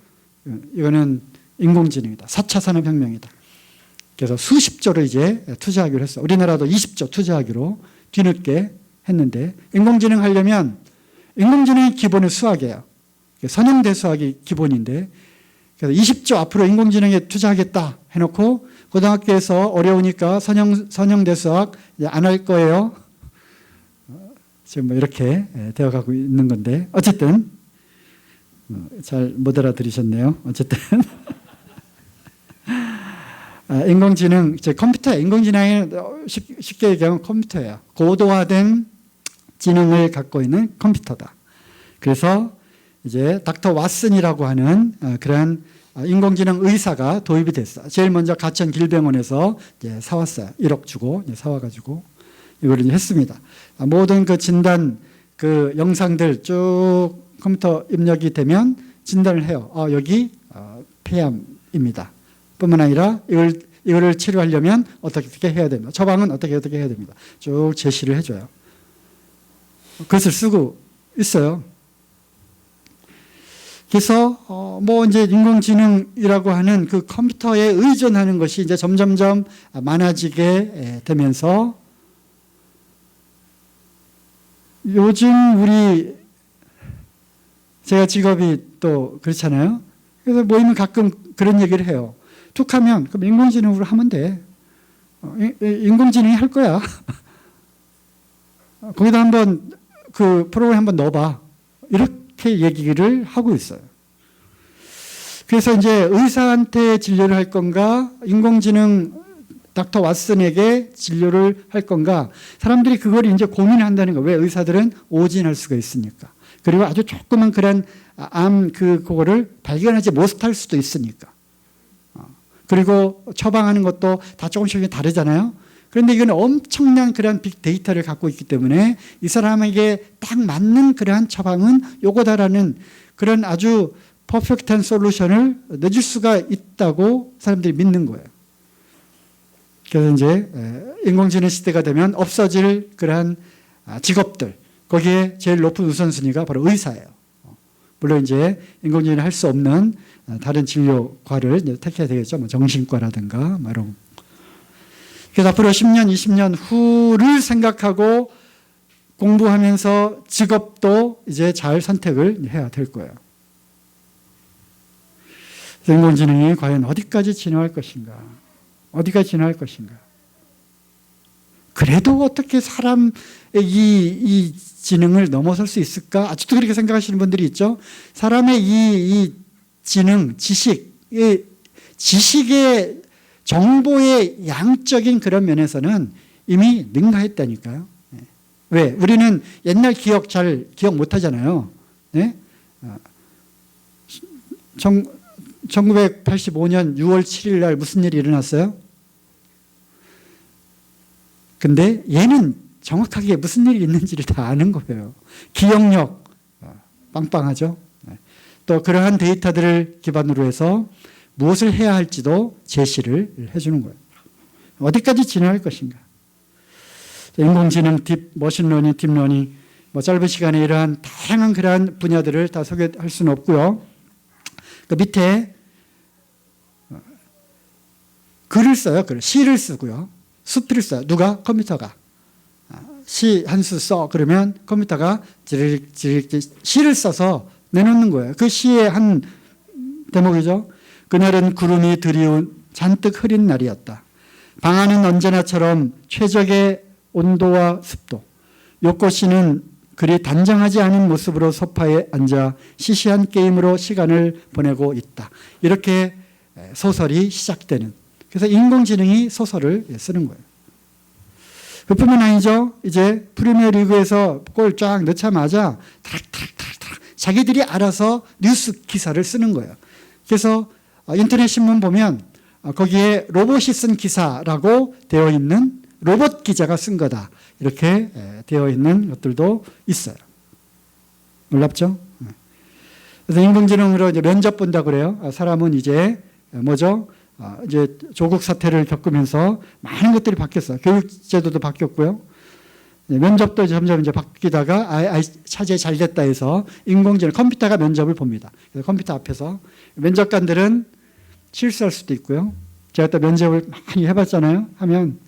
이거는 인공지능이다. 4차 산업혁명이다. 그래서 수십조를 이제 투자하기로 했어. 우리나라도 20조 투자하기로 뒤늦게 했는데 인공지능 하려면 인공지능의 기본은 수학이에요. 선형대수학이 기본인데 그래서 20조 앞으로 인공지능에 투자하겠다 해놓고 고등학교에서 어려우니까 선형대수학 안 할 거예요. 지금 뭐 이렇게 되어가고 있는 건데 어쨌든 잘 못 알아들으셨네요. 어쨌든 인공지능, 컴퓨터, 인공지능은 쉽게 얘기하면 컴퓨터예요. 고도화된 지능을 갖고 있는 컴퓨터다. 그래서 이제 닥터 왓슨이라고 하는 그러한 인공지능 의사가 도입이 됐어요. 제일 먼저 가천 길병원에서 이제 사왔어요. 1억 주고 사와가지고 이걸 이제 했습니다. 모든 그 진단 그 영상들 쭉 컴퓨터 입력이 되면 진단을 해요. 여기 폐암입니다. 뿐만 아니라 이거를 치료하려면 어떻게 해야 됩니다. 처방은 어떻게 해야 됩니다. 쭉 제시를 해줘요. 그것을 쓰고 있어요. 그래서 뭐 이제 인공지능이라고 하는 그 컴퓨터에 의존하는 것이 이제 점점점 많아지게 되면서 요즘 제가 직업이 또 그렇잖아요. 그래서 모이면 가끔 그런 얘기를 해요. 툭하면 그럼 인공지능으로 하면 돼. 인공지능이 할 거야. 거기다 한번 그 프로그램 한번 넣어봐. 이렇게 얘기를 하고 있어요. 그래서 이제 의사한테 진료를 할 건가, 인공지능 닥터 왓슨에게 진료를 할 건가, 사람들이 그걸 이제 고민한다는 거예요. 왜 의사들은 오진할 수가 있으니까. 그리고 아주 조그만 그런 그거를 발견하지 못할 수도 있으니까. 그리고 처방하는 것도 다 조금씩 다르잖아요. 그런데 이건 엄청난 그러한 빅데이터를 갖고 있기 때문에 이 사람에게 딱 맞는 그러한 처방은 요거다라는 그런 아주 퍼펙트한 솔루션을 내줄 수가 있다고 사람들이 믿는 거예요. 그래서 이제 인공지능 시대가 되면 없어질 그러한 직업들, 거기에 제일 높은 우선순위가 바로 의사예요. 물론 이제 인공지능이 할 수 없는 다른 진료과를 이제 택해야 되겠죠. 뭐 정신과라든가 뭐 이런. 그래서 앞으로 10년, 20년 후를 생각하고 공부하면서 직업도 이제 잘 선택을 해야 될 거예요. 인공지능이 과연 어디까지 진화할 것인가? 어디까지 진화할 것인가? 그래도 어떻게 사람의 이 지능을 넘어설 수 있을까? 아직도 그렇게 생각하시는 분들이 있죠. 사람의 이 지능, 지식의 정보의 양적인 그런 면에서는 이미 능가했다니까요. 왜? 우리는 옛날 기억 못 하잖아요. 네? 1985년 6월 7일 날 무슨 일이 일어났어요? 근데 얘는 정확하게 무슨 일이 있는지를 다 아는 거예요. 기억력 빵빵하죠. 또 그러한 데이터들을 기반으로 해서 무엇을 해야 할지도 제시를 해주는 거예요. 어디까지 진화할 것인가. 인공지능, 머신러닝, 딥러닝, 뭐 짧은 시간에 이러한 다양한 그러한 분야들을 다 소개할 수는 없고요. 그 밑에 글을 써요. 시를 쓰고요. 수필을 써요. 누가? 컴퓨터가. 시 한 수 써. 그러면 컴퓨터가 시를 써서 내놓는 거예요. 그 시의 한 대목이죠. 그날은 구름이 드리운 잔뜩 흐린 날이었다. 방 안은 언제나처럼 최적의 온도와 습도. 요코 씨는 그리 단정하지 않은 모습으로 소파에 앉아 시시한 게임으로 시간을 보내고 있다. 이렇게 소설이 시작되는. 그래서 인공지능이 소설을 쓰는 거예요. 그뿐만 아니죠. 이제 프리미어 리그에서 골 쫙 넣자마자 탁탁탁탁 자기들이 알아서 뉴스 기사를 쓰는 거예요. 그래서 인터넷 신문 보면 거기에 로봇이 쓴 기사라고 되어 있는 로봇 기자가 쓴 거다. 이렇게 되어 있는 것들도 있어요. 놀랍죠? 그래서 인공지능으로 이제 면접 본다고 그래요. 사람은 이제 뭐죠? 이제 조국 사태를 겪으면서 많은 것들이 바뀌었어요. 교육제도도 바뀌었고요. 면접도 점점 이제 바뀌다가 차제 잘 됐다 해서 인공지능 컴퓨터가 면접을 봅니다. 그래서 컴퓨터 앞에서 면접관들은 실수할 수도 있고요. 제가 또 면접을 많이 해봤잖아요. 하면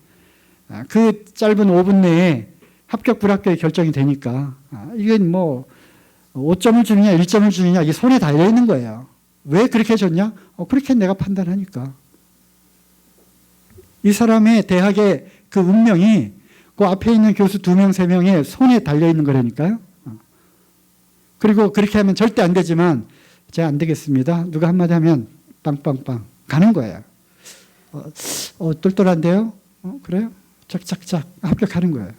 그 짧은 5분 내에 합격 불합격이 결정이 되니까 이게 뭐 5점을 주느냐 1점을 주느냐 이게 손에 달려 있는 거예요. 왜 그렇게 줬냐? 그렇게 내가 판단하니까. 이 사람의 대학의 그 운명이 그 앞에 있는 교수 2명, 3명의 손에 달려 있는 거라니까요. 그리고 그렇게 하면 절대 안 되지만 제가 안 되겠습니다. 누가 한마디 하면 빵빵빵 가는 거예요. 똘똘한데요? 그래요? 착착착 합격하는 거예요.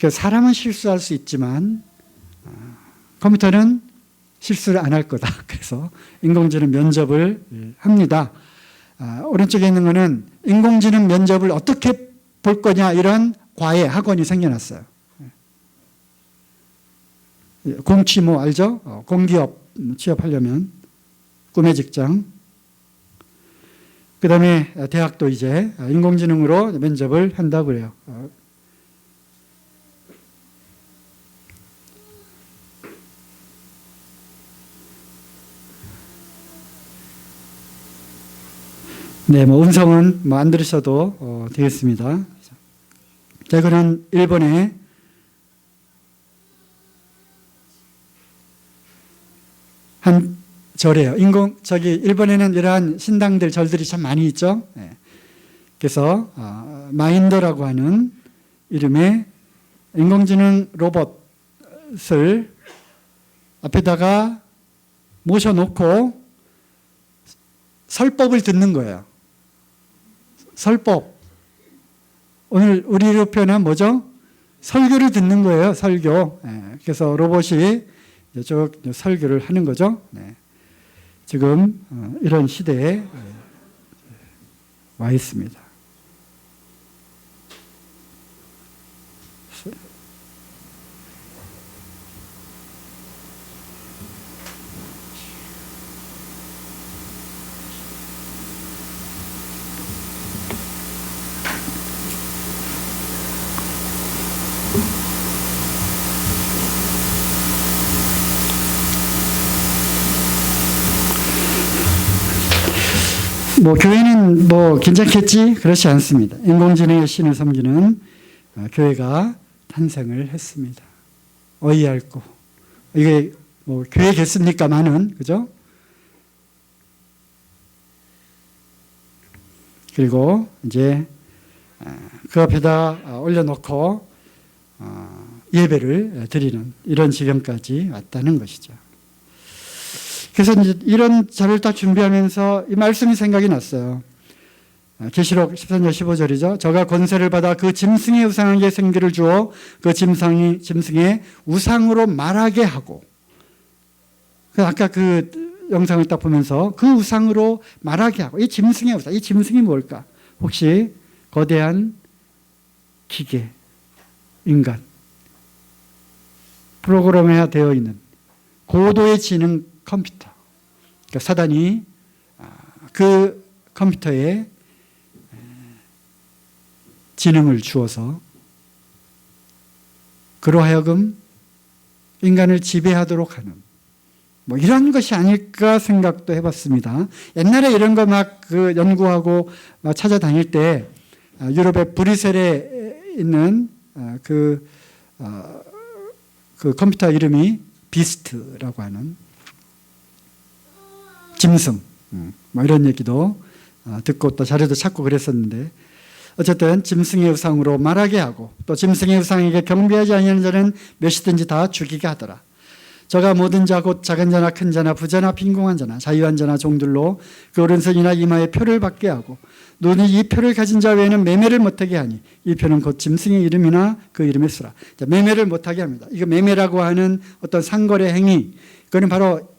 사람은 실수할 수 있지만 컴퓨터는 실수를 안 할 거다. 그래서 인공지능 면접을 합니다. 오른쪽에 있는 거는 인공지능 면접을 어떻게 볼 거냐 이런 과외 학원이 생겨났어요. 공취모 알죠? 공기업 취업하려면 꿈의 직장. 그 다음에 대학도 이제 인공지능으로 면접을 한다고 그래요. 네, 뭐 음성은 뭐 안 들으셔도 되겠습니다. 자, 이거는 일본의 한 절이에요. 일본에는 이러한 신당들, 절들이 참 많이 있죠. 네. 그래서 마인더라고 하는 이름의 인공지능 로봇을 앞에다가 모셔놓고 설법을 듣는 거예요. 설법. 오늘 우리로 표현하면 뭐죠? 설교를 듣는 거예요. 설교. 네. 그래서 로봇이 쭉 설교를 하는 거죠. 네. 지금 이런 시대에 와 있습니다. 뭐 교회는 뭐 괜찮겠지? 그렇지 않습니다. 인공지능의 신을 섬기는 교회가 탄생을 했습니다. 어이없고 이게 뭐 교회겠습니까만은 그죠? 그리고 이제 그 앞에다 올려놓고 예배를 드리는 이런 지경까지 왔다는 것이죠. 그래서 이제 이런 자료를 딱 준비하면서 이 말씀이 생각이 났어요. 계시록 13절 15절이죠. 저가 권세를 받아 그 짐승의 우상에게 생기를 주어 그 짐승의 우상으로 말하게 하고, 아까 그 영상을 딱 보면서 그 우상으로 말하게 하고, 이 짐승의 우상, 이 짐승이 뭘까? 혹시 거대한 기계, 인간, 프로그램화 되어 있는 고도의 지능 컴퓨터. 그러니까 사단이 그 컴퓨터에 지능을 주어서 그로 하여금 인간을 지배하도록 하는 뭐 이런 것이 아닐까 생각도 해봤습니다. 옛날에 이런 거 막 그 연구하고 막 찾아다닐 때 유럽의 브뤼셀에 있는 그 컴퓨터 이름이 비스트라고 하는 짐승, 뭐 이런 얘기도 듣고 또 자료도 찾고 그랬었는데, 어쨌든 짐승의 우상으로 말하게 하고 또 짐승의 우상에게 경배하지 아니하는 자는 몇이든지 다 죽이게 하더라. 저가 모든 자 곧 작은 자나 큰 자나 부자나 빈궁한 자나 자유한 자나 종들로 그 오른손이나 이마에 표를 받게 하고 눈이 이 표를 가진 자 외에는 매매를 못하게 하니 이 표는 곧 짐승의 이름이나 그 이름의 수라. 매매를 못하게 합니다. 이거 매매라고 하는 어떤 상거래 행위, 그거는 바로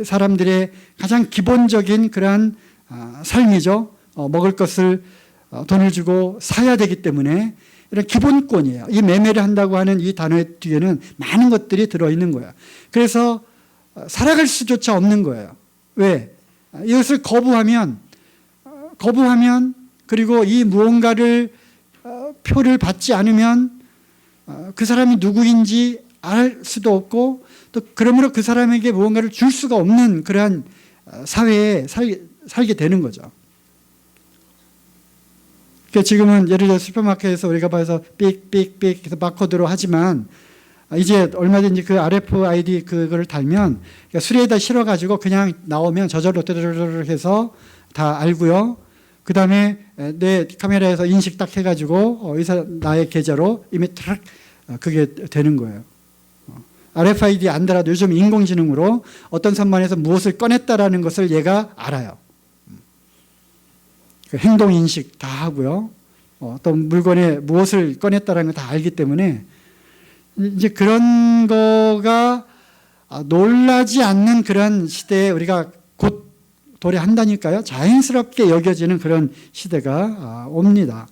사람들의 가장 기본적인 그러한 삶이죠. 먹을 것을 돈을 주고 사야 되기 때문에 이런 기본권이에요. 이 매매를 한다고 하는 이 단어의 뒤에는 많은 것들이 들어있는 거예요. 그래서 살아갈 수조차 없는 거예요. 왜? 이것을 거부하면 그리고 이 무언가를 표를 받지 않으면 그 사람이 누구인지 알 수도 없고 또 그러므로 그 사람에게 무언가를 줄 수가 없는 그러한 사회에 살게 되는 거죠. 그러니까 지금은 예를 들어 슈퍼마켓에서 우리가 봐서 삑삑삑 해서 바코드로 하지만 이제 얼마든지 그 RFID 그거를 달면 그러니까 수레에다 실어가지고 그냥 나오면 저절로 뜨르르르 해서 다 알고요. 그 다음에 내 카메라에서 인식 딱 해가지고 나의 계좌로 이미 탁 그게 되는 거예요. RFID 안더라도 요즘 인공지능으로 어떤 선반에서 무엇을 꺼냈다라는 것을 얘가 알아요. 행동 인식 다 하고요. 어떤 물건에 무엇을 꺼냈다라는 걸 다 알기 때문에 이제 그런 거가 놀라지 않는 그런 시대에 우리가 곧 도래한다니까요. 자연스럽게 여겨지는 그런 시대가 옵니다.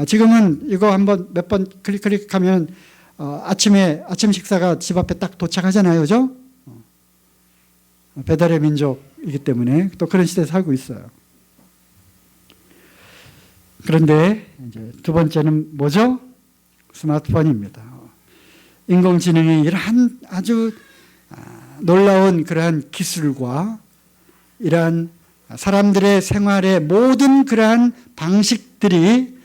지금은 이거 한번 몇 번 클릭하면 아침 식사가 집 앞에 딱 도착하잖아요. 그죠? 배달의 민족이기 때문에 또 그런 시대에 살고 있어요. 그런데 이제 두 번째는 뭐죠? 스마트폰입니다. 인공지능의 이러한 아주 놀라운 그러한 기술과 이러한 사람들의 생활의 모든 그러한 방식들이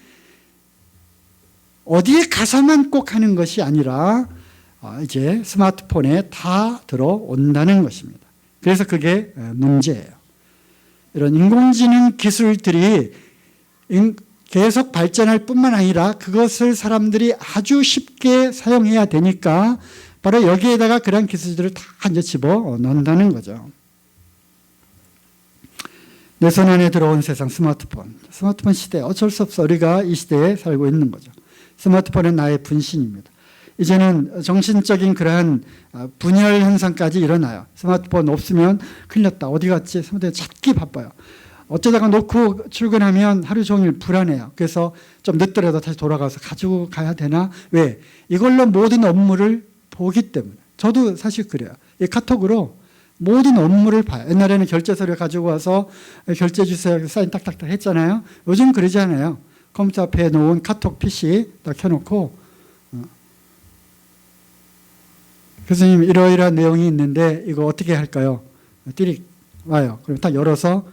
어디에 가서만 꼭 하는 것이 아니라 이제 스마트폰에 다 들어온다는 것입니다. 그래서 그게 문제예요. 이런 인공지능 기술들이 계속 발전할 뿐만 아니라 그것을 사람들이 아주 쉽게 사용해야 되니까 바로 여기에다가 그런 기술들을 다 이제 집어 넣는다는 거죠. 내 손 안에 들어온 세상 스마트폰 시대 어쩔 수 없어 우리가 이 시대에 살고 있는 거죠. 스마트폰은 나의 분신입니다. 이제는 정신적인 그러한 분열 현상까지 일어나요. 스마트폰 없으면 큰일 났다. 어디 갔지? 스마트폰 찾기 바빠요. 어쩌다가 놓고 출근하면 하루 종일 불안해요. 그래서 좀 늦더라도 다시 돌아가서 가지고 가야 되나? 왜? 이걸로 모든 업무를 보기 때문에. 저도 사실 그래요. 이 카톡으로 모든 업무를 봐요. 옛날에는 결제서류 가지고 와서 결제 주세요. 사인 딱딱딱 했잖아요. 요즘 그러지 않아요. 컴퓨터 앞에 놓은 카톡 PC 딱 켜놓고 교수님 이러이러한 내용이 있는데 이거 어떻게 할까요? 띠릭 와요. 그럼 딱 열어서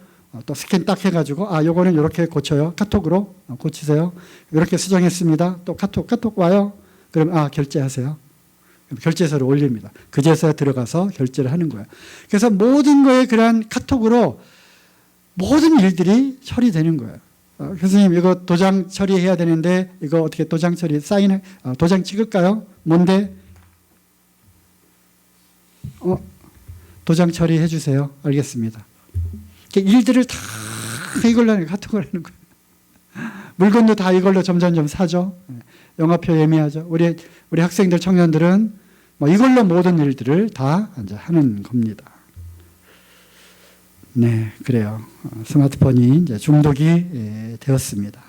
또 스캔 딱 해가지고 요거는 이렇게 고쳐요. 카톡으로 고치세요. 이렇게 수정했습니다. 또 카톡 와요. 그럼 결제하세요. 결제서를 올립니다. 그제서야 들어가서 결제를 하는 거예요. 그래서 모든 거에 그러한 카톡으로 모든 일들이 처리되는 거예요. 교수님 이거 도장 처리해야 되는데 이거 어떻게 도장 처리 도장 찍을까요? 뭔데? 도장 처리해 주세요. 알겠습니다. 일들을 다 이걸로 하는 카톡을 하는 거예요. 물건도 다 이걸로 점점점 사죠. 영화표 예매하죠. 우리 학생들 청년들은 이걸로 모든 일들을 다 이제 하는 겁니다. 네, 그래요. 스마트폰이 이제 중독이 되었습니다.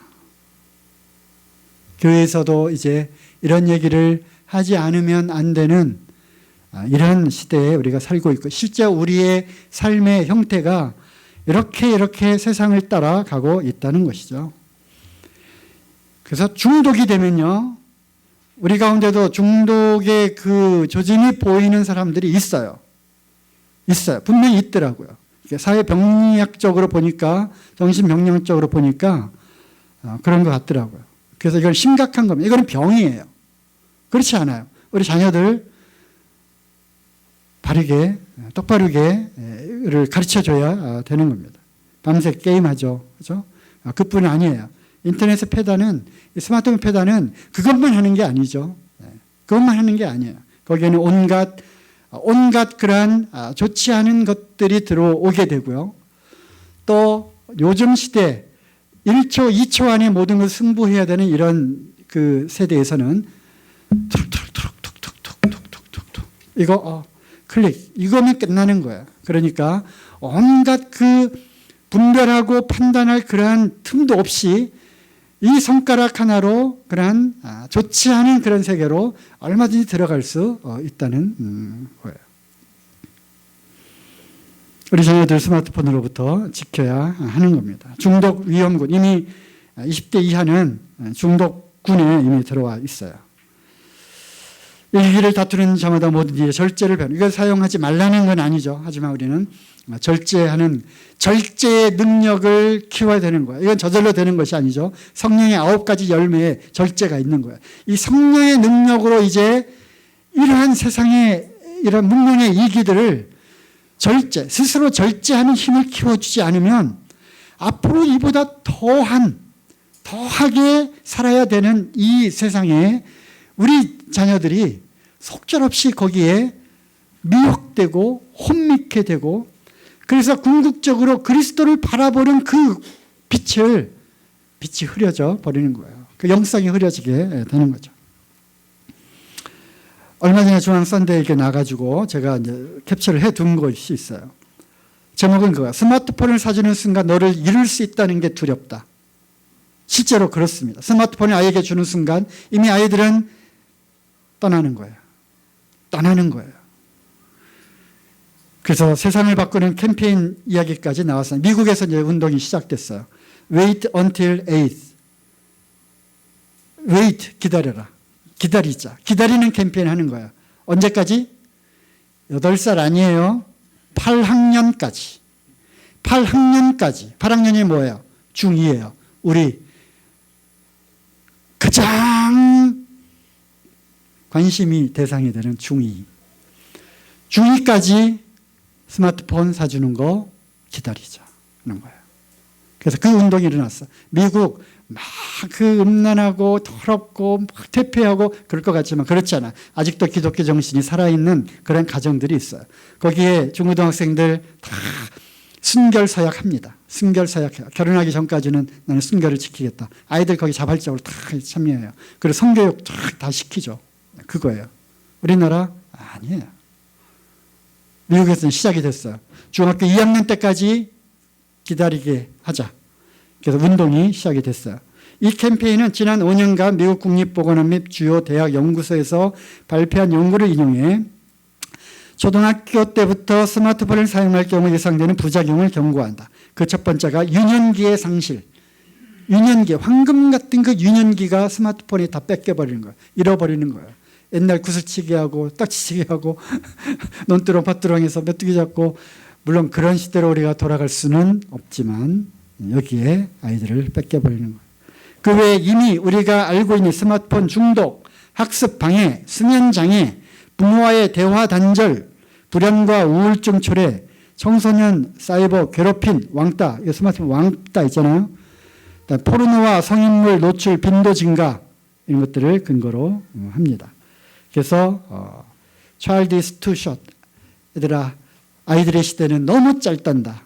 교회에서도 이제 이런 얘기를 하지 않으면 안 되는 이런 시대에 우리가 살고 있고 실제 우리의 삶의 형태가 이렇게 세상을 따라가고 있다는 것이죠. 그래서 중독이 되면요. 우리 가운데도 중독의 그 조짐이 보이는 사람들이 있어요. 분명히 있더라고요. 사회병리학적으로 보니까 정신병리학적으로 보니까 그런 것 같더라고요. 그래서 이건 심각한 겁니다. 이건 병이에요. 그렇지 않아요. 우리 자녀들 바르게 똑바르게를 가르쳐줘야 되는 겁니다. 밤새 게임하죠. 그죠? 그뿐 아니에요. 인터넷의 패단은 스마트폰 패단은 그것만 하는 게 아니죠. 그것만 하는 게 아니에요. 거기에는 온갖 그러한 좋지 않은 것들이 들어오게 되고요. 또 요즘 시대 1초, 2초 안에 모든 것을 승부해야 되는 이런 그 세대에서는 툭툭툭툭툭툭툭툭툭 이거 클릭 이거면 끝나는 거예요. 그러니까 온갖 그 분별하고 판단할 그러한 틈도 없이 이 손가락 하나로 그러한 좋지 않은 그런 세계로 얼마든지 들어갈 수 있다는 거예요. 우리 자녀들 스마트폰으로부터 지켜야 하는 겁니다. 중독 위험군, 이미 20대 이하는 중독군에 이미 들어와 있어요. 일기를 다투는 자마다 뭐든지 절제를 배우는, 이걸 사용하지 말라는 건 아니죠. 하지만 우리는 절제하는 절제의 능력을 키워야 되는 거예요. 이건 저절로 되는 것이 아니죠. 성령의 9가지 열매에 절제가 있는 거예요. 이 성령의 능력으로 이제 이러한 세상의 이런 문명의 이기들을 스스로 절제하는 힘을 키워주지 않으면 앞으로 이보다 더하게 살아야 되는 이 세상에 우리 자녀들이 속절없이 거기에 미혹되고 혼미케 되고, 그래서 궁극적으로 그리스도를 바라보는 그 빛이 흐려져 버리는 거예요. 그 영성이 흐려지게 되는 거죠. 얼마 전에 중앙 썬데이에 나가지고 제가 이제 캡처를 해둔 것이 있어요. 제목은 그거야. 스마트폰을 사주는 순간 너를 잃을 수 있다는 게 두렵다. 실제로 그렇습니다. 스마트폰을 아이에게 주는 순간 이미 아이들은 떠나는 거예요. 그래서 세상을 바꾸는 캠페인 이야기까지 나왔어요. 미국에서 이제 운동이 시작됐어요. Wait until 8th. Wait, 기다려라. 기다리자. 기다리는 캠페인 하는 거예요. 언제까지? 8살 아니에요. 8학년까지. 8학년이 뭐예요? 중2예요. 우리 가장 관심이 대상이 되는 중2. 중2까지 스마트폰 사주는 거 기다리자 하는 거예요. 그래서 그 운동이 일어났어. 미국 막 그 음란하고 더럽고 막 퇴폐하고 그럴 것 같지만 그렇지 않아. 아직도 기독교 정신이 살아있는 그런 가정들이 있어요. 거기에 중고등학생들 다 순결서약합니다. 순결서약해요. 결혼하기 전까지는 나는 순결을 지키겠다. 아이들 거기 자발적으로 다 참여해요. 그리고 성교육 다 시키죠. 그거예요. 우리나라 아니에요. 미국에서는 시작이 됐어요. 중학교 2학년 때까지 기다리게 하자. 그래서 운동이 시작이 됐어요. 이 캠페인은 지난 5년간 미국 국립보건원 및 주요 대학 연구소에서 발표한 연구를 인용해 초등학교 때부터 스마트폰을 사용할 경우 예상되는 부작용을 경고한다. 그 첫 번째가 유년기의 상실. 유년기, 황금 같은 그 유년기가 스마트폰이 다 뺏겨버리는 거예요. 잃어버리는 거예요. 옛날 구슬치기 하고 딱지치기 하고 논두렁 밭두렁에서 메뚜기 잡고, 물론 그런 시대로 우리가 돌아갈 수는 없지만 여기에 아이들을 뺏겨버리는 거예요. 그 외에 이미 우리가 알고 있는 스마트폰 중독, 학습 방해, 수면 장애, 부모와의 대화 단절, 불안과 우울증 초래, 청소년 사이버 괴롭힘, 왕따, 스마트폰 왕따 있잖아요. 포르노와 성인물 노출 빈도 증가, 이런 것들을 근거로 합니다. 그래서 child is too short. 얘들아, 아이들의 시대는 너무 짧단다.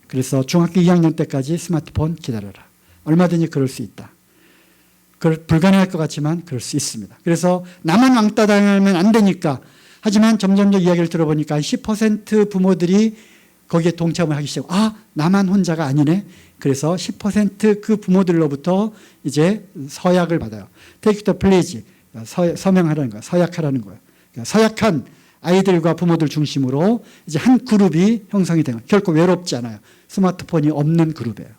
그래서 중학교 2학년 때까지 스마트폰 기다려라. 얼마든지 그럴 수 있다. 불가능할 것 같지만 그럴 수 있습니다. 그래서 나만 왕따 당하면 안 되니까. 하지만 점점 더 이야기를 들어보니까 10% 부모들이 거기에 동참을 하기 시작하고, 나만 혼자가 아니네. 그래서 10% 그 부모들로부터 이제 서약을 받아요. Take the pledge. 서명하라는 거야. 서약하라는 거야. 그러니까 서약한 아이들과 부모들 중심으로 이제 한 그룹이 형성이 되는 거예요. 결코 외롭지 않아요. 스마트폰이 없는 그룹이에요.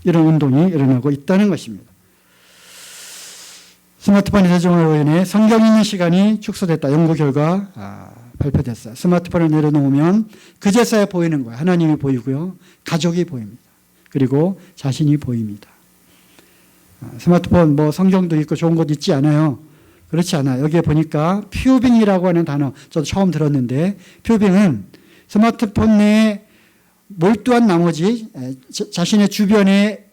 이런 운동이 일어나고 있다는 것입니다. 스마트폰의 대중화로 인해 성경 읽는 시간이 축소됐다. 연구 결과 발표됐어요. 스마트폰을 내려놓으면 그제서야 보이는 거예요. 하나님이 보이고요. 가족이 보입니다. 그리고 자신이 보입니다. 스마트폰 성경도 있고 좋은 것도 있지 않아요. 그렇지 않아요. 여기에 보니까 퓨빙이라고 하는 단어 저도 처음 들었는데, 퓨빙은 스마트폰 내에 몰두한 나머지 자신의 주변에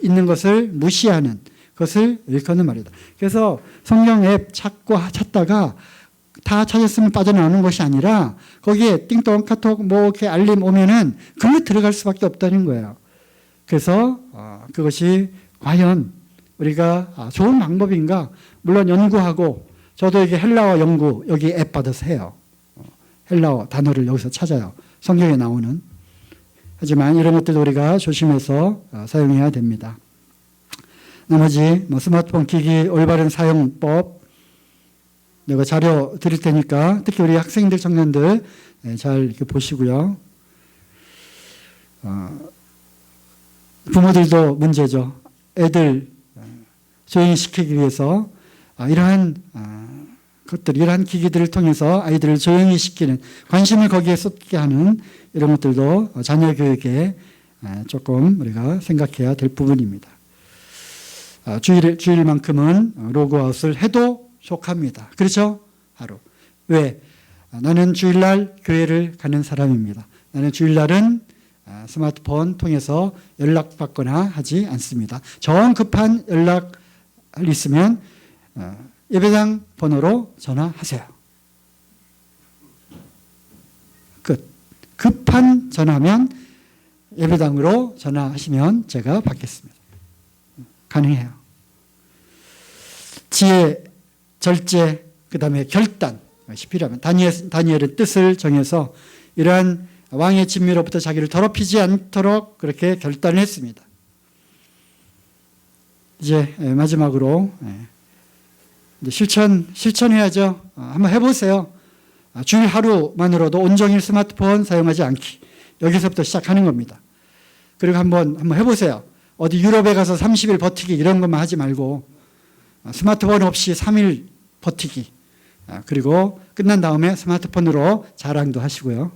있는 것을 무시하는 것을 일컫는 말이다. 그래서 성경 앱 찾다가 다 찾았으면 빠져나오는 것이 아니라 거기에 띵동 카톡 이렇게 알림 오면은 글로 들어갈 수밖에 없다는 거예요. 그래서 그것이 과연 우리가 좋은 방법인가? 물론 연구하고, 저도 이게 헬라어 연구 여기 앱 받아서 해요. 헬라어 단어를 여기서 찾아요. 성경에 나오는. 하지만 이런 것들도 우리가 조심해서 사용해야 됩니다. 나머지 스마트폰 기기 올바른 사용법 내가 자료 드릴 테니까 특히 우리 학생들 청년들 잘 이렇게 보시고요. 부모들도 문제죠. 애들 조용히 시키기 위해서 이러한 것들, 이러한 기기들을 통해서 아이들을 조용히 시키는, 관심을 거기에 쏟게 하는 이런 것들도 자녀 교육에 조금 우리가 생각해야 될 부분입니다. 주일만큼은 로그아웃을 해도 속합니다. 그렇죠? 하루. 왜? 나는 주일날 교회를 가는 사람입니다. 나는 주일날은 스마트폰 통해서 연락받거나 하지 않습니다. 정 급한 연락 있으면 예배당 번호로 전화하세요. 끝. 급한 전화면 예배당으로 전화하시면 제가 받겠습니다. 가능해요. 지혜, 절제, 그 다음에 결단, 것이 필요하면 다니엘의 뜻을 정해서 이러한 왕의 진미로부터 자기를 더럽히지 않도록 그렇게 결단을 했습니다. 이제 마지막으로 이제 실천해야죠. 한번 해보세요. 주일 하루만으로도 온종일 스마트폰 사용하지 않기. 여기서부터 시작하는 겁니다. 그리고 한번 해보세요. 어디 유럽에 가서 30일 버티기 이런 것만 하지 말고 스마트폰 없이 3일 버티기. 그리고 끝난 다음에 스마트폰으로 자랑도 하시고요.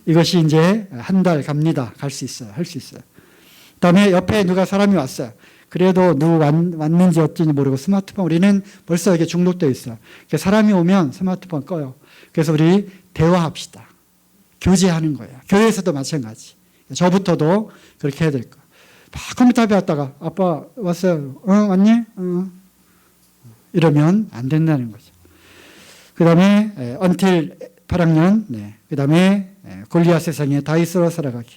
이것이 이제 한 달 갑니다. 갈 수 있어요. 할 수 있어요. 그다음에 옆에 누가 사람이 왔어요. 그래도 누구 왔는지 어쩐지 모르고 스마트폰, 우리는 벌써 이게 중독되어 있어요. 사람이 오면 스마트폰 꺼요. 그래서 우리 대화합시다. 교제하는 거예요. 교회에서도 마찬가지. 저부터도 그렇게 해야 될 거예요. 막 컴퓨터 앞에 왔다가 아빠 왔어요. 왔니? 이러면 안 된다는 거죠. 그 다음에 until 8학년, 그 다음에 골리앗 세상에 다윗으로 살아가기.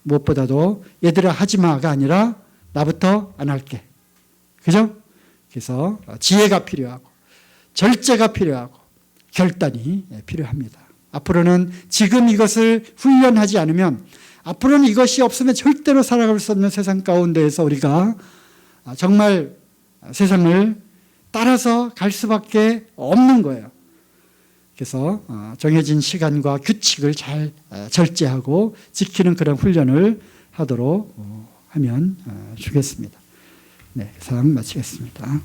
무엇보다도 얘들아 하지마가 아니라 나부터 안 할게. 그죠? 그래서 지혜가 필요하고 절제가 필요하고 결단이 필요합니다. 앞으로는 지금 이것을 훈련하지 않으면 앞으로는 이것이 없으면 절대로 살아갈 수 없는 세상 가운데에서 우리가 정말 세상을 따라서 갈 수밖에 없는 거예요. 그래서 정해진 시간과 규칙을 잘 절제하고 지키는 그런 훈련을 하도록 하면 좋겠습니다. 네, 이상 마치겠습니다.